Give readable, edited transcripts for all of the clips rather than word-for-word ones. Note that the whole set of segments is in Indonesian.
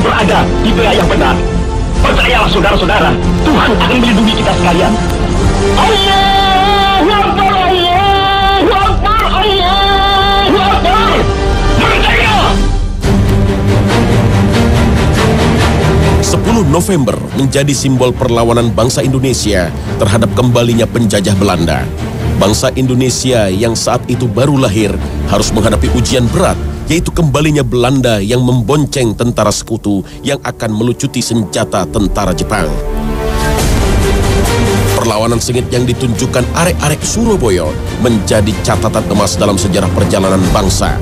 berada di pihak yang benar. Percayalah saudara-saudara, Tuhan akan melindungi kita sekalian. Allahu Akbar, Allahu Akbar, Allahu Akbar. Merdeka! 10 November menjadi simbol perlawanan bangsa Indonesia terhadap kembalinya penjajah Belanda. Bangsa Indonesia yang saat itu baru lahir harus menghadapi ujian berat, yaitu kembalinya Belanda yang membonceng tentara sekutu yang akan melucuti senjata tentara Jepang. Perlawanan sengit yang ditunjukkan arek-arek Surabaya menjadi catatan emas dalam sejarah perjalanan bangsa.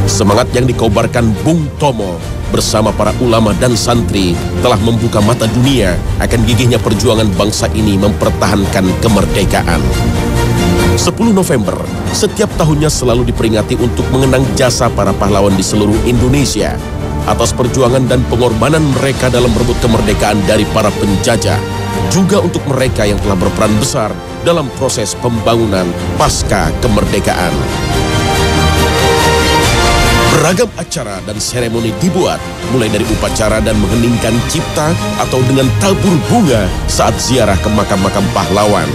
Semangat yang dikobarkan Bung Tomo bersama para ulama dan santri telah membuka mata dunia akan gigihnya perjuangan bangsa ini mempertahankan kemerdekaan. 10 November setiap tahunnya selalu diperingati untuk mengenang jasa para pahlawan di seluruh Indonesia atas perjuangan dan pengorbanan mereka dalam merebut kemerdekaan dari para penjajah, juga untuk mereka yang telah berperan besar dalam proses pembangunan pasca kemerdekaan. Beragam acara dan seremoni dibuat, mulai dari upacara dan mengheningkan cipta atau dengan tabur bunga saat ziarah ke makam-makam pahlawan.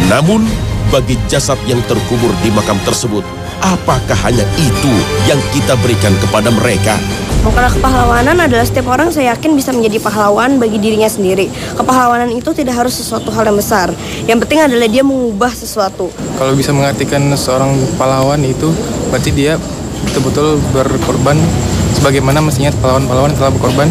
Namun, bagi jasad yang terkubur di makam tersebut, apakah hanya itu yang kita berikan kepada mereka? Karena kepahlawanan adalah setiap orang saya yakin bisa menjadi pahlawan bagi dirinya sendiri. Kepahlawanan itu tidak harus sesuatu hal yang besar. Yang penting adalah dia mengubah sesuatu. Kalau bisa mengartikan seorang pahlawan itu, berarti dia betul-betul berkorban sebagaimana mestinya pahlawan-pahlawan telah berkorban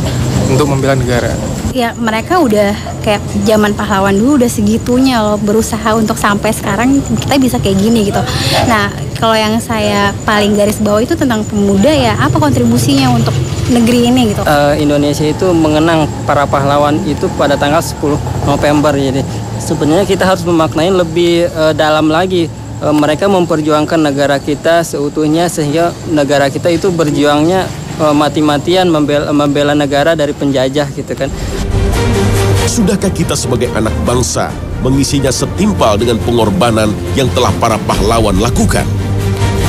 untuk membela negara. Ya mereka udah kayak zaman pahlawan dulu udah segitunya loh, berusaha untuk sampai sekarang kita bisa kayak gini gitu. Nah kalau yang saya paling garis bawah itu tentang pemuda, ya apa kontribusinya untuk negeri ini gitu. Indonesia itu mengenang para pahlawan itu pada tanggal 10 November. Jadi sebenarnya kita harus memaknai lebih dalam lagi. Mereka memperjuangkan negara kita seutuhnya sehingga negara kita itu berjuangnya mati-matian membela negara dari penjajah gitu kan. Sudahkah kita sebagai anak bangsa mengisinya setimpal dengan pengorbanan yang telah para pahlawan lakukan?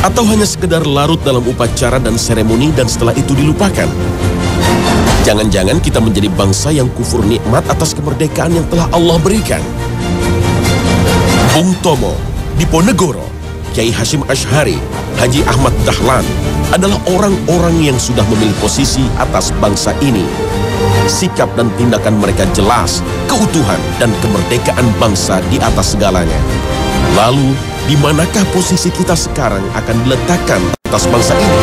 Atau hanya sekedar larut dalam upacara dan seremoni dan setelah itu dilupakan? Jangan-jangan kita menjadi bangsa yang kufur nikmat atas kemerdekaan yang telah Allah berikan. Bung Tomo, Diponegoro, Kiai Hashim Ash'ari, Haji Ahmad Dahlan adalah orang-orang yang sudah memilih posisi atas bangsa ini. Sikap dan tindakan mereka jelas, keutuhan dan kemerdekaan bangsa di atas segalanya. Lalu, di manakah posisi kita sekarang akan diletakkan atas bangsa ini?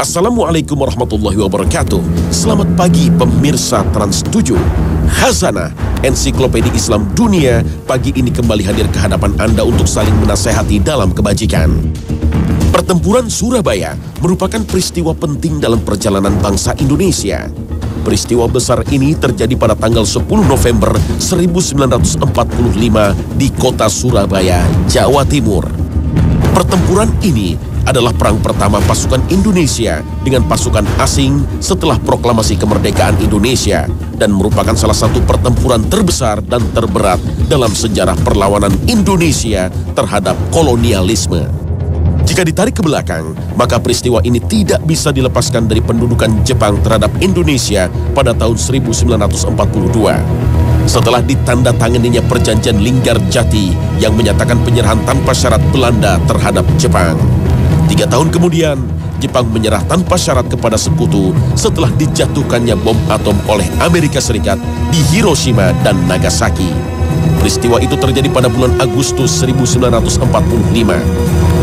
Assalamualaikum warahmatullahi wabarakatuh. Selamat pagi pemirsa Trans 7. Khazanah, ensiklopedia Islam dunia, pagi ini kembali hadir ke hadapan Anda untuk saling menasehati dalam kebajikan. Pertempuran Surabaya merupakan peristiwa penting dalam perjalanan bangsa Indonesia. Peristiwa besar ini terjadi pada tanggal 10 November 1945 di kota Surabaya, Jawa Timur. Pertempuran ini adalah perang pertama pasukan Indonesia dengan pasukan asing setelah proklamasi kemerdekaan Indonesia dan merupakan salah satu pertempuran terbesar dan terberat dalam sejarah perlawanan Indonesia terhadap kolonialisme. Jika ditarik ke belakang, maka peristiwa ini tidak bisa dilepaskan dari pendudukan Jepang terhadap Indonesia pada tahun 1942. Setelah ditandatanganinya perjanjian Linggarjati yang menyatakan penyerahan tanpa syarat Belanda terhadap Jepang. 3 tahun kemudian, Jepang menyerah tanpa syarat kepada sekutu setelah dijatuhkannya bom atom oleh Amerika Serikat di Hiroshima dan Nagasaki. Peristiwa itu terjadi pada bulan Agustus 1945.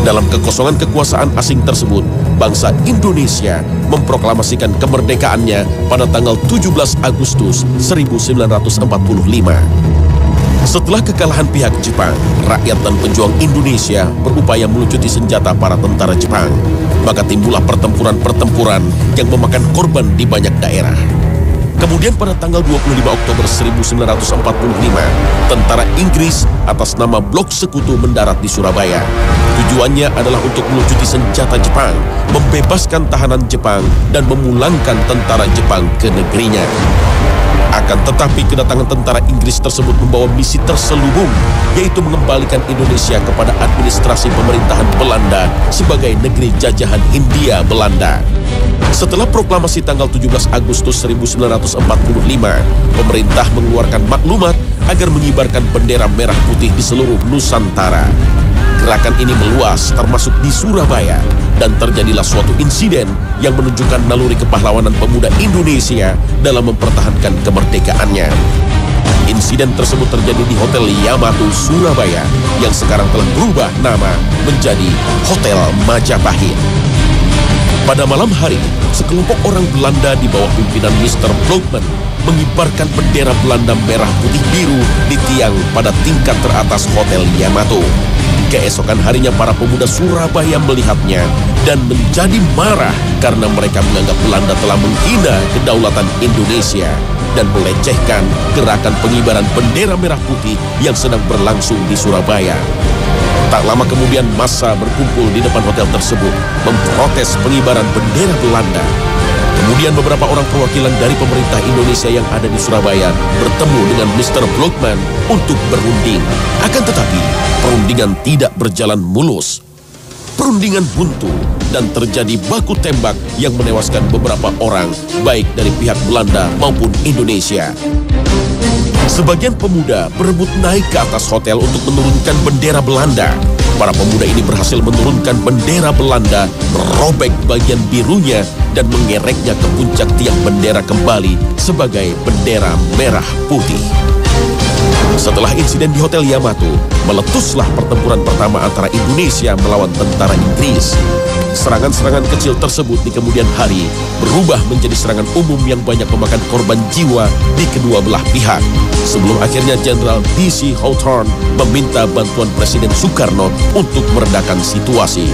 Dalam kekosongan kekuasaan asing tersebut, bangsa Indonesia memproklamasikan kemerdekaannya pada tanggal 17 Agustus 1945. Setelah kekalahan pihak Jepang, rakyat dan pejuang Indonesia berupaya melucuti senjata para tentara Jepang. Maka timbullah pertempuran-pertempuran yang memakan korban di banyak daerah. Kemudian pada tanggal 25 Oktober 1945, tentara Inggris atas nama Blok Sekutu mendarat di Surabaya. Tujuannya adalah untuk melucuti senjata Jepang, membebaskan tahanan Jepang, dan memulangkan tentara Jepang ke negerinya. Akan tetapi kedatangan tentara Inggris tersebut membawa misi terselubung, yaitu mengembalikan Indonesia kepada administrasi pemerintahan Belanda sebagai negeri jajahan Hindia Belanda. Setelah proklamasi tanggal 17 Agustus 1945, pemerintah mengeluarkan maklumat agar mengibarkan bendera merah putih di seluruh Nusantara. Gerakan ini meluas termasuk di Surabaya, dan terjadilah suatu insiden yang menunjukkan naluri kepahlawanan pemuda Indonesia dalam mempertahankan kemerdekaannya. Insiden tersebut terjadi di Hotel Yamato, Surabaya, yang sekarang telah berubah nama menjadi Hotel Majapahit. Pada malam hari, sekelompok orang Belanda di bawah pimpinan Mr. Blokman mengibarkan bendera Belanda merah putih biru di tiang pada tingkat teratas Hotel Yamato. Keesokan harinya para pemuda Surabaya melihatnya dan menjadi marah karena mereka menganggap Belanda telah menghina kedaulatan Indonesia dan melecehkan gerakan pengibaran bendera merah putih yang sedang berlangsung di Surabaya. Tak lama kemudian massa berkumpul di depan hotel tersebut memprotes pengibaran bendera Belanda. Kemudian beberapa orang perwakilan dari pemerintah Indonesia yang ada di Surabaya bertemu dengan Mr. Blokman untuk berunding. Akan tetapi, perundingan tidak berjalan mulus. Perundingan buntu dan terjadi baku tembak yang menewaskan beberapa orang, baik dari pihak Belanda maupun Indonesia. Sebagian pemuda berebut naik ke atas hotel untuk menurunkan bendera Belanda. Para pemuda ini berhasil menurunkan bendera Belanda, merobek bagian birunya, dan mengereknya ke puncak tiang bendera kembali sebagai bendera merah putih. Setelah insiden di Hotel Yamato, meletuslah pertempuran pertama antara Indonesia melawan tentara Inggris. Serangan-serangan kecil tersebut di kemudian hari berubah menjadi serangan umum yang banyak memakan korban jiwa di kedua belah pihak. Sebelum akhirnya Jenderal B.C. Hawthorne meminta bantuan Presiden Soekarno untuk meredakan situasi.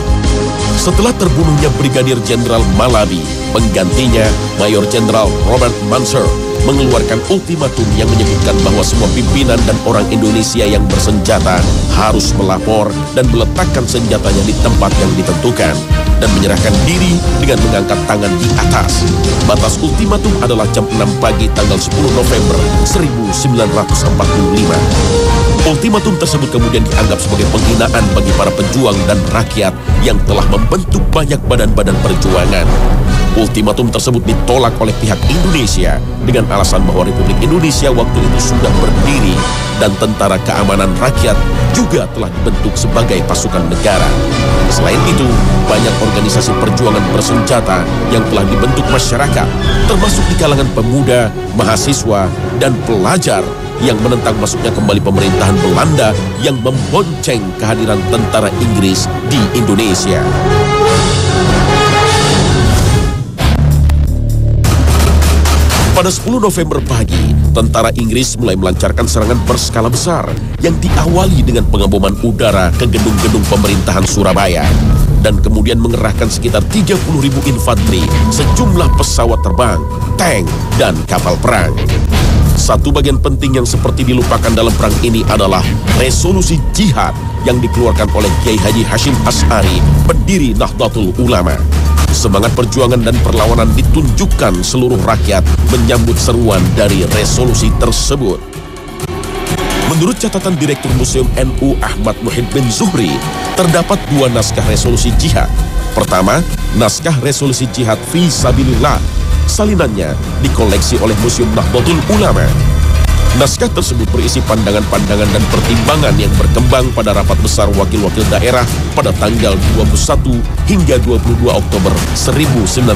Setelah terbunuhnya Brigadir Jenderal Malabi, penggantinya Mayor Jenderal Robert Munzer mengeluarkan ultimatum yang menyebutkan bahwa semua pimpinan dan orang Indonesia yang bersenjata harus melapor dan meletakkan senjatanya di tempat yang ditentukan dan menyerahkan diri dengan mengangkat tangan di atas. Batas ultimatum adalah jam 6 pagi tanggal 10 November 1945. Ultimatum tersebut kemudian dianggap sebagai penghinaan bagi para pejuang dan rakyat yang telah membentuk banyak badan-badan perjuangan. Ultimatum tersebut ditolak oleh pihak Indonesia dengan alasan bahwa Republik Indonesia waktu itu sudah berdiri dan tentara keamanan rakyat juga telah dibentuk sebagai pasukan negara. Selain itu, banyak organisasi perjuangan bersenjata yang telah dibentuk masyarakat, termasuk di kalangan pemuda, mahasiswa, dan pelajar yang menentang masuknya kembali pemerintahan Belanda yang membonceng kehadiran tentara Inggris di Indonesia. Pada 10 November pagi, tentara Inggris mulai melancarkan serangan berskala besar yang diawali dengan pengeboman udara ke gedung-gedung pemerintahan Surabaya dan kemudian mengerahkan sekitar 30.000 infanteri, sejumlah pesawat terbang, tank, dan kapal perang. Satu bagian penting yang seperti dilupakan dalam perang ini adalah resolusi jihad yang dikeluarkan oleh Kiai Haji Hashim Asy'ari, pendiri Nahdlatul Ulama. Semangat perjuangan dan perlawanan ditunjukkan seluruh rakyat menyambut seruan dari resolusi tersebut. Menurut catatan Direktur Museum NU Ahmad Muhiddin Zuhri, terdapat 2 naskah resolusi jihad. Pertama, naskah resolusi jihad fi sabilillah. Salinannya dikoleksi oleh Museum Nahdlatul Ulama. Naskah tersebut berisi pandangan-pandangan dan pertimbangan yang berkembang pada rapat besar wakil-wakil daerah pada tanggal 21 hingga 22 Oktober 1945.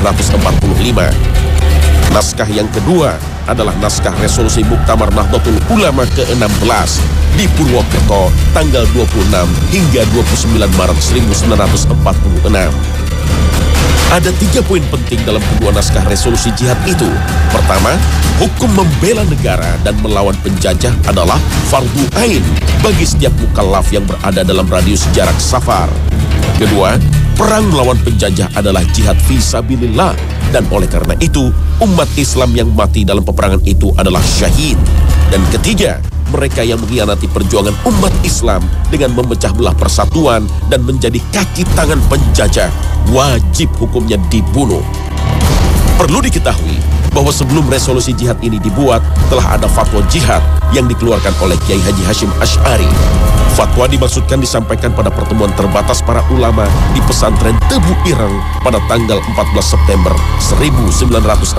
Naskah yang kedua adalah naskah resolusi Muktamar Nahdlatul Ulama ke-16 di Purwokerto tanggal 26 hingga 29 Maret 1946. Ada 3 poin penting dalam kedua naskah resolusi jihad itu. Pertama, hukum membela negara dan melawan penjajah adalah fardu ain bagi setiap mukallaf yang berada dalam radius jarak safar. Kedua, perang melawan penjajah adalah jihad fi sabilillah Dan oleh karena itu, umat Islam yang mati dalam peperangan itu adalah syahid. Dan ketiga, mereka yang mengkhianati perjuangan umat Islam dengan memecah belah persatuan dan menjadi kaki tangan penjajah, wajib hukumnya dibunuh. Perlu diketahui bahwa sebelum resolusi jihad ini dibuat, telah ada fatwa jihad yang dikeluarkan oleh Kiai Haji Hashim Asy'ari. Fatwa dimaksudkan disampaikan pada pertemuan terbatas para ulama di pesantren Tebu Ireng pada tanggal 14 September 1945.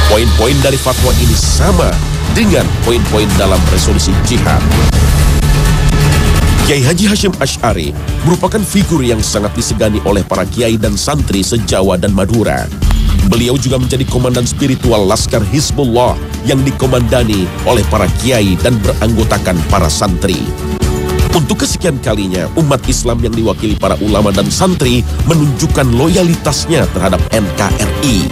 Poin-poin dari fatwa ini sama dengan poin-poin dalam resolusi jihad. Kiai Haji Hashim Asy'ari merupakan figur yang sangat disegani oleh para kiai dan santri se-Jawa dan Madura. Beliau juga menjadi komandan spiritual Laskar Hizbullah yang dikomandani oleh para kiai dan beranggotakan para santri. Untuk kesekian kalinya, umat Islam yang diwakili para ulama dan santri menunjukkan loyalitasnya terhadap NKRI.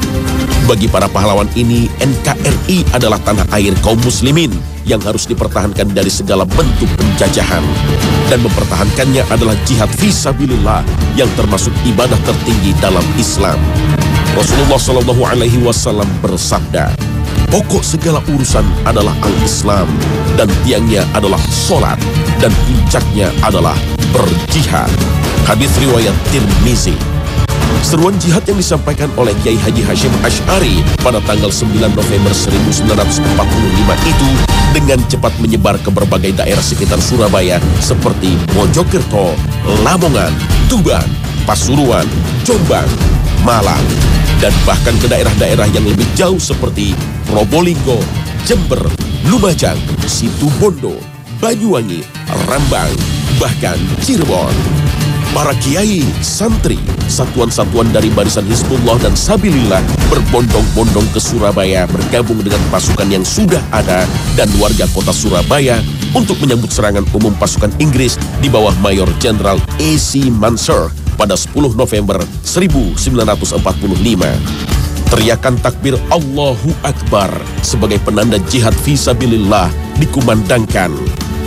Bagi para pahlawan ini, NKRI adalah tanah air kaum muslimin yang harus dipertahankan dari segala bentuk penjajahan. Dan mempertahankannya adalah jihad fisabilillah yang termasuk ibadah tertinggi dalam Islam. Rasulullah SAW bersabda, pokok segala urusan adalah al-Islam, dan tiangnya adalah sholat, dan puncaknya adalah berjihad. Hadis riwayat Tirmizi. Seruan jihad yang disampaikan oleh Kiai Haji Hashim Asy'ari pada tanggal 9 November 1945 itu dengan cepat menyebar ke berbagai daerah sekitar Surabaya seperti Mojokerto, Lamongan, Tuban, Pasuruan, Jombang, Malang, dan bahkan ke daerah-daerah yang lebih jauh seperti Probolinggo, Jember, Lumajang, Situbondo, Banyuwangi, Rembang, bahkan Cirebon. Para kiai, santri, satuan-satuan dari barisan Hizbullah dan Sabilillah berbondong-bondong ke Surabaya bergabung dengan pasukan yang sudah ada dan warga kota Surabaya untuk menyambut serangan umum pasukan Inggris di bawah Mayor Jenderal A.C. Mansur pada 10 November 1945. Teriakan takbir Allahu Akbar sebagai penanda jihad fisabilillah dikumandangkan.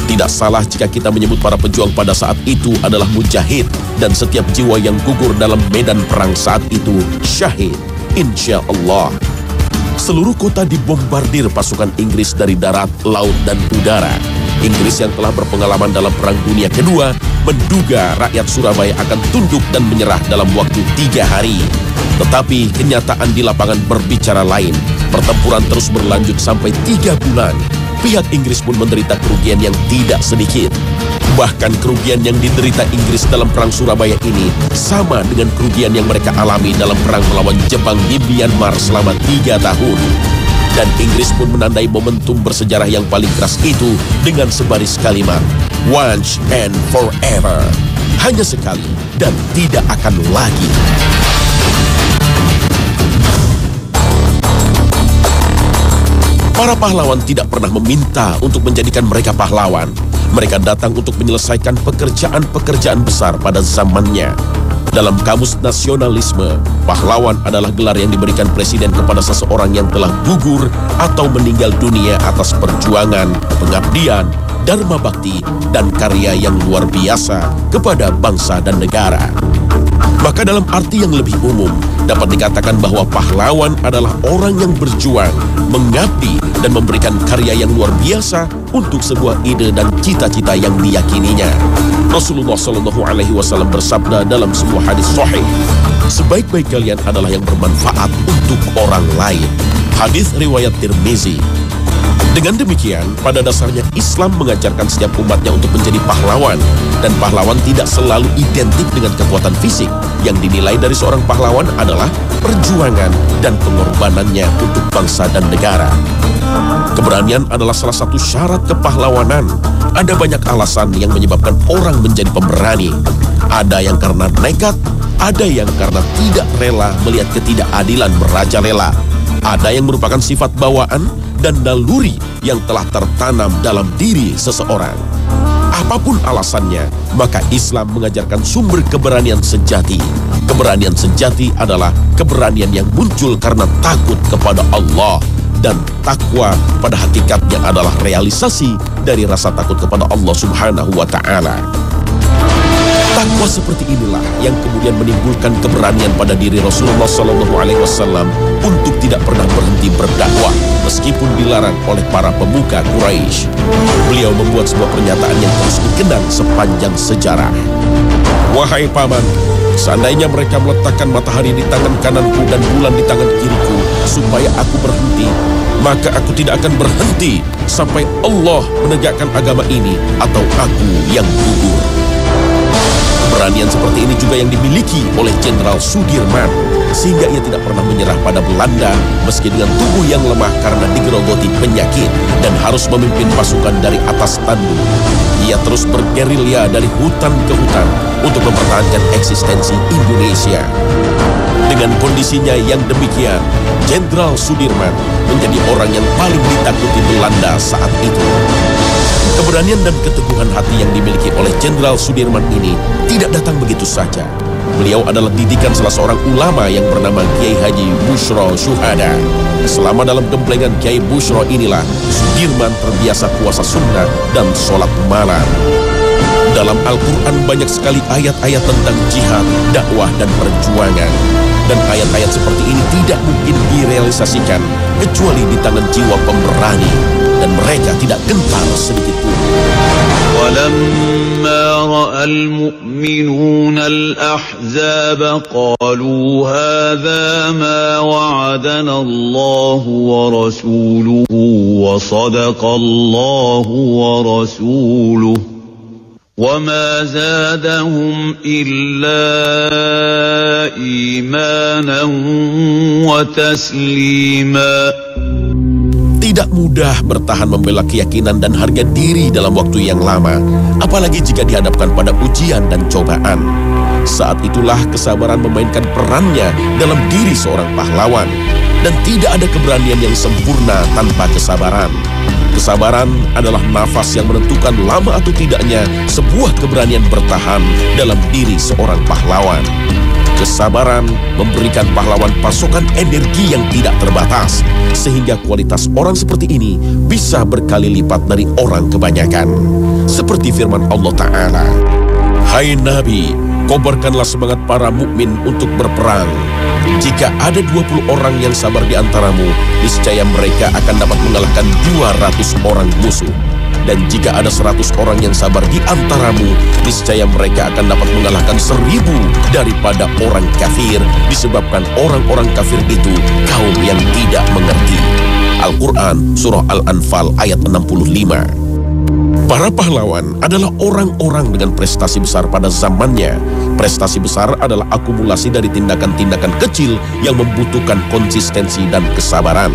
Tidak salah jika kita menyebut para pejuang pada saat itu adalah mujahid, dan setiap jiwa yang gugur dalam medan perang saat itu syahid, insya Allah. Seluruh kota dibombardir pasukan Inggris dari darat, laut, dan udara. Inggris yang telah berpengalaman dalam Perang Dunia Kedua menduga rakyat Surabaya akan tunduk dan menyerah dalam waktu 3 hari. Tetapi kenyataan di lapangan berbicara lain. Pertempuran terus berlanjut sampai 3 bulan. Pihak Inggris pun menderita kerugian yang tidak sedikit. Bahkan kerugian yang diderita Inggris dalam Perang Surabaya ini sama dengan kerugian yang mereka alami dalam perang melawan Jepang di Myanmar selama 3 tahun. Dan Inggris pun menandai momentum bersejarah yang paling keras itu dengan sebaris kalimat, once and forever. Hanya sekali dan tidak akan lagi. Para pahlawan tidak pernah meminta untuk menjadikan mereka pahlawan. Mereka datang untuk menyelesaikan pekerjaan-pekerjaan besar pada zamannya. Dalam kamus nasionalisme, pahlawan adalah gelar yang diberikan presiden kepada seseorang yang telah gugur atau meninggal dunia atas perjuangan, pengabdian, dharma bakti, dan karya yang luar biasa kepada bangsa dan negara. Maka dalam arti yang lebih umum, dapat dikatakan bahwa pahlawan adalah orang yang berjuang, mengabdi, dan memberikan karya yang luar biasa untuk sebuah ide dan cita-cita yang diyakininya. Rasulullah SAW bersabda dalam sebuah hadis sahih, sebaik-baik kalian adalah yang bermanfaat untuk orang lain. Hadis riwayat Tirmizi. Dengan demikian, pada dasarnya Islam mengajarkan setiap umatnya untuk menjadi pahlawan, dan pahlawan tidak selalu identik dengan kekuatan fisik. Yang dinilai dari seorang pahlawan adalah perjuangan dan pengorbanannya untuk bangsa dan negara. Keberanian adalah salah satu syarat kepahlawanan. Ada banyak alasan yang menyebabkan orang menjadi pemberani. Ada yang karena nekat, ada yang karena tidak rela melihat ketidakadilan merajalela. Ada yang merupakan sifat bawaan dan naluri yang telah tertanam dalam diri seseorang. Apapun alasannya, maka Islam mengajarkan sumber keberanian sejati. Keberanian sejati adalah keberanian yang muncul karena takut kepada Allah. Dan takwa pada hakikatnya adalah realisasi dari rasa takut kepada Allah Subhanahu wa Ta'ala. Takwa seperti inilah yang kemudian menimbulkan keberanian pada diri Rasulullah SAW untuk tidak pernah berhenti berdakwah meskipun dilarang oleh para pemuka Quraisy. Beliau membuat sebuah pernyataan yang terus dikenang sepanjang sejarah. Wahai paman, seandainya mereka meletakkan matahari di tangan kananku dan bulan di tangan kiriku supaya aku berhenti, maka aku tidak akan berhenti sampai Allah menegakkan agama ini atau aku yang gugur. Keberanian seperti ini juga yang dimiliki oleh Jenderal Sudirman, sehingga ia tidak pernah menyerah pada Belanda meski dengan tubuh yang lemah karena digerogoti penyakit dan harus memimpin pasukan dari atas tanduk. Ia terus bergerilya dari hutan ke hutan untuk mempertahankan eksistensi Indonesia. Dengan kondisinya yang demikian, Jenderal Sudirman menjadi orang yang paling ditakuti Belanda saat itu. Keberanian dan keteguhan hati yang dimiliki oleh Jenderal Sudirman ini tidak datang begitu saja. Beliau adalah didikan salah seorang ulama yang bernama Kiai Haji Bushro Syuhada. Selama dalam gemplengan Kiai Bushro inilah Sudirman terbiasa puasa sunnah dan sholat malam. Dalam Al-Quran banyak sekali ayat-ayat tentang jihad, dakwah, dan perjuangan. Dan ayat-ayat seperti ini tidak mungkin direalisasikan kecuali di tangan jiwa pemberani. Dan mereka tidak gentar sedikit pun. وَلَمَّا رَأَى الْمُؤْمِنُونَ الْأَحْزَابَ قَالُوا هَذَا مَا وَعَدَنَا اللَّهُ وَرَسُولُهُ وَصَدَقَ اللَّهُ وَرَسُولُهُ وَمَا زَادَهُمْ إِلَّا إِيمَانًا وَتَسْلِيمًا. Tidak mudah bertahan membela keyakinan dan harga diri dalam waktu yang lama, apalagi jika dihadapkan pada ujian dan cobaan. Saat itulah kesabaran memainkan perannya dalam diri seorang pahlawan. Dan tidak ada keberanian yang sempurna tanpa kesabaran. Kesabaran adalah nafas yang menentukan lama atau tidaknya sebuah keberanian bertahan dalam diri seorang pahlawan. Kesabaran memberikan pahlawan pasokan energi yang tidak terbatas, sehingga kualitas orang seperti ini bisa berkali lipat dari orang kebanyakan. Seperti firman Allah Ta'ala, "Hai Nabi, kobarkanlah semangat para mukmin untuk berperang. Jika ada 20 orang yang sabar di antaramu, niscaya mereka akan dapat mengalahkan 200 orang musuh. Dan jika ada 100 orang yang sabar di antaramu, niscaya mereka akan dapat mengalahkan 1000 daripada orang kafir, disebabkan orang-orang kafir itu kaum yang tidak mengerti." Al-Quran Surah Al-Anfal ayat 65. Para pahlawan adalah orang-orang dengan prestasi besar pada zamannya. Prestasi besar adalah akumulasi dari tindakan-tindakan kecil yang membutuhkan konsistensi dan kesabaran.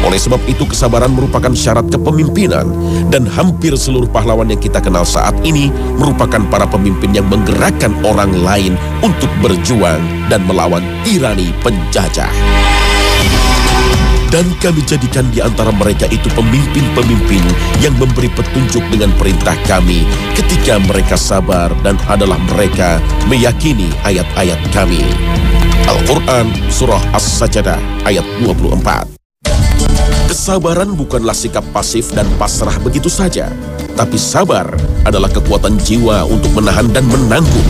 Oleh sebab itu kesabaran merupakan syarat kepemimpinan, dan hampir seluruh pahlawan yang kita kenal saat ini merupakan para pemimpin yang menggerakkan orang lain untuk berjuang dan melawan tirani penjajah. Dan kami jadikan di antara mereka itu pemimpin-pemimpin yang memberi petunjuk dengan perintah kami ketika mereka sabar dan adalah mereka meyakini ayat-ayat kami. Al-Quran Surah As-Sajdah ayat 24. Kesabaran bukanlah sikap pasif dan pasrah begitu saja, tapi sabar adalah kekuatan jiwa untuk menahan dan menanggung.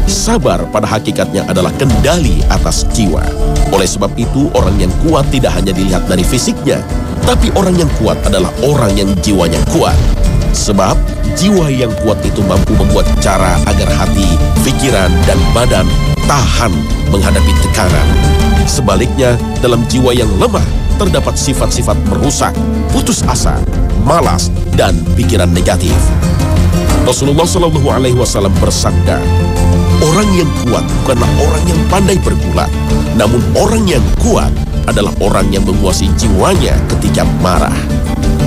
Sabar pada hakikatnya adalah kendali atas jiwa. Oleh sebab itu, orang yang kuat tidak hanya dilihat dari fisiknya, tapi orang yang kuat adalah orang yang jiwanya kuat. Sebab jiwa yang kuat itu mampu membuat cara agar hati, pikiran, dan badan tahan menghadapi tekanan. Sebaliknya, dalam jiwa yang lemah terdapat sifat-sifat merusak, putus asa, malas, dan pikiran negatif. Rasulullah SAW bersabda, "Orang yang kuat bukanlah orang yang pandai bergulat, namun orang yang kuat adalah orang yang menguasai jiwanya ketika marah."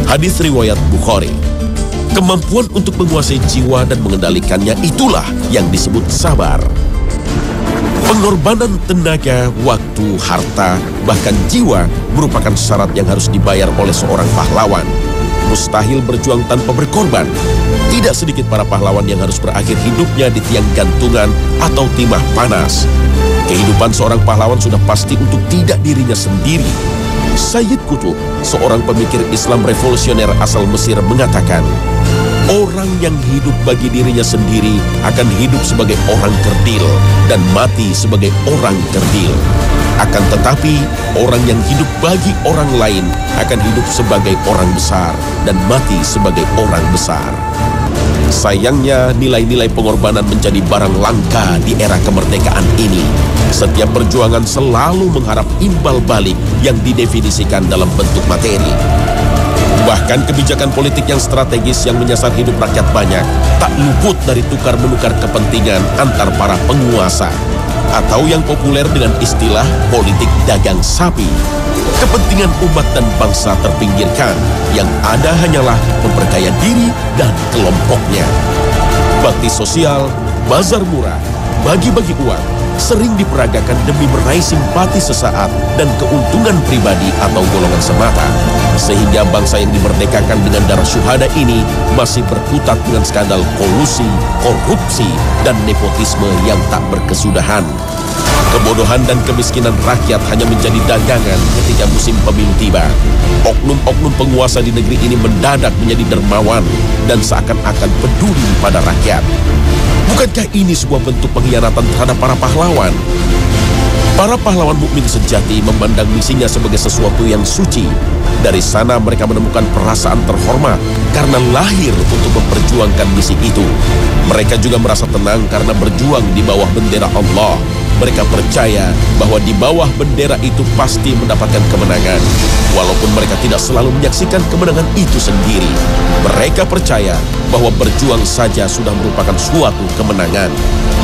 Hadis riwayat Bukhari. Kemampuan untuk menguasai jiwa dan mengendalikannya itulah yang disebut sabar. Pengorbanan tenaga, waktu, harta, bahkan jiwa merupakan syarat yang harus dibayar oleh seorang pahlawan. Mustahil berjuang tanpa berkorban. Tidak sedikit para pahlawan yang harus berakhir hidupnya di tiang gantungan atau timah panas. Kehidupan seorang pahlawan sudah pasti untuk tidak dirinya sendiri. Sayyid Qutb, seorang pemikir Islam revolusioner asal Mesir, mengatakan, Orang yang hidup bagi dirinya sendiri akan hidup sebagai orang kerdil dan mati sebagai orang kerdil. Akan tetapi, orang yang hidup bagi orang lain akan hidup sebagai orang besar dan mati sebagai orang besar. Sayangnya, nilai-nilai pengorbanan menjadi barang langka di era kemerdekaan ini. Setiap perjuangan selalu mengharap imbal balik yang didefinisikan dalam bentuk materi. Bahkan kebijakan politik yang strategis yang menyasar hidup rakyat banyak tak luput dari tukar-menukar kepentingan antar para penguasa, atau yang populer dengan istilah politik dagang sapi. Kepentingan umat dan bangsa terpinggirkan, yang ada hanyalah memperkaya diri dan kelompoknya. Bakti sosial, bazar murah, bagi-bagi uang sering diperagakan demi meraih simpati sesaat dan keuntungan pribadi atau golongan semata. Sehingga bangsa yang dimerdekakan dengan darah syuhada ini masih berkutat dengan skandal kolusi, korupsi, dan nepotisme yang tak berkesudahan. Kebodohan dan kemiskinan rakyat hanya menjadi dagangan ketika musim pemilu tiba. Oknum-oknum penguasa di negeri ini mendadak menjadi dermawan dan seakan-akan peduli pada rakyat. Bukankah ini sebuah bentuk pengkhianatan terhadap para pahlawan? Para pahlawan mukmin sejati memandang misinya sebagai sesuatu yang suci. Dari sana mereka menemukan perasaan terhormat karena lahir untuk memperjuangkan misi itu. Mereka juga merasa tenang karena berjuang di bawah bendera Allah. Mereka percaya bahwa di bawah bendera itu pasti mendapatkan kemenangan. Walaupun mereka tidak selalu menyaksikan kemenangan itu sendiri, mereka percaya bahwa berjuang saja sudah merupakan suatu kemenangan,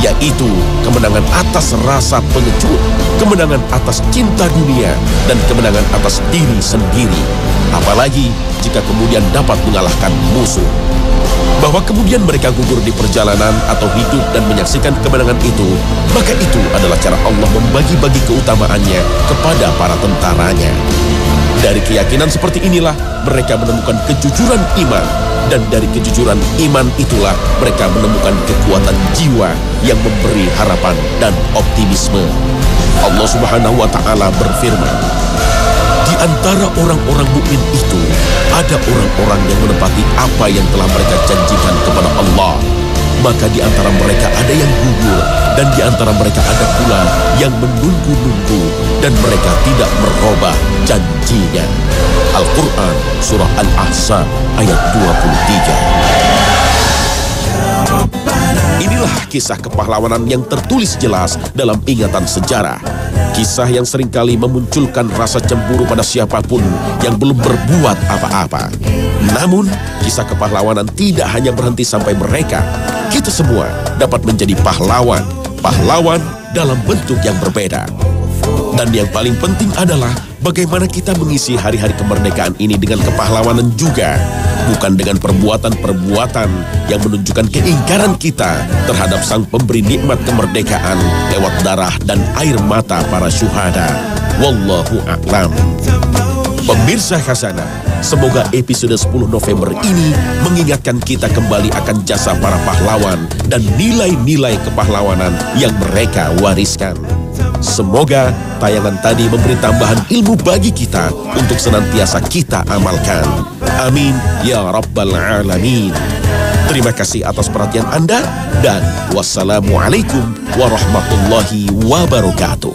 yaitu kemenangan atas rasa pengecut, kemenangan atas cinta dunia, dan kemenangan atas diri sendiri. Apalagi jika kemudian dapat mengalahkan musuh. Bahwa kemudian mereka gugur di perjalanan atau hidup dan menyaksikan kemenangan itu, maka itu adalah cara Allah membagi-bagi keutamaannya kepada para tentaranya. Dari keyakinan seperti inilah mereka menemukan kejujuran iman, dan dari kejujuran iman itulah mereka menemukan kekuatan jiwa yang memberi harapan dan optimisme. Allah Subhanahu wa Ta'ala berfirman, di antara orang-orang mukmin itu ada orang-orang yang menepati apa yang telah mereka janjikan kepada Allah. Maka di antara mereka ada yang gugur, dan di antara mereka ada pula yang menunggu-nunggu, dan mereka tidak merubah janjinya. Al-Quran Surah Al-Ahzab ayat 23. Inilah kisah kepahlawanan yang tertulis jelas dalam ingatan sejarah. Kisah yang seringkali memunculkan rasa cemburu pada siapapun yang belum berbuat apa-apa. Namun, kisah kepahlawanan tidak hanya berhenti sampai mereka. Kita semua dapat menjadi pahlawan. Pahlawan dalam bentuk yang berbeda. Dan yang paling penting adalah bagaimana kita mengisi hari-hari kemerdekaan ini dengan kepahlawanan juga. Bukan dengan perbuatan-perbuatan yang menunjukkan keingkaran kita terhadap sang pemberi nikmat kemerdekaan lewat darah dan air mata para syuhada. Wallahu a'lam. Pemirsa Khazanah, semoga episode 10 November ini mengingatkan kita kembali akan jasa para pahlawan dan nilai-nilai kepahlawanan yang mereka wariskan. Semoga tayangan tadi memberi tambahan ilmu bagi kita untuk senantiasa kita amalkan. Amin ya rabbal alamin. Terima kasih atas perhatian Anda dan wassalamualaikum warahmatullahi wabarakatuh.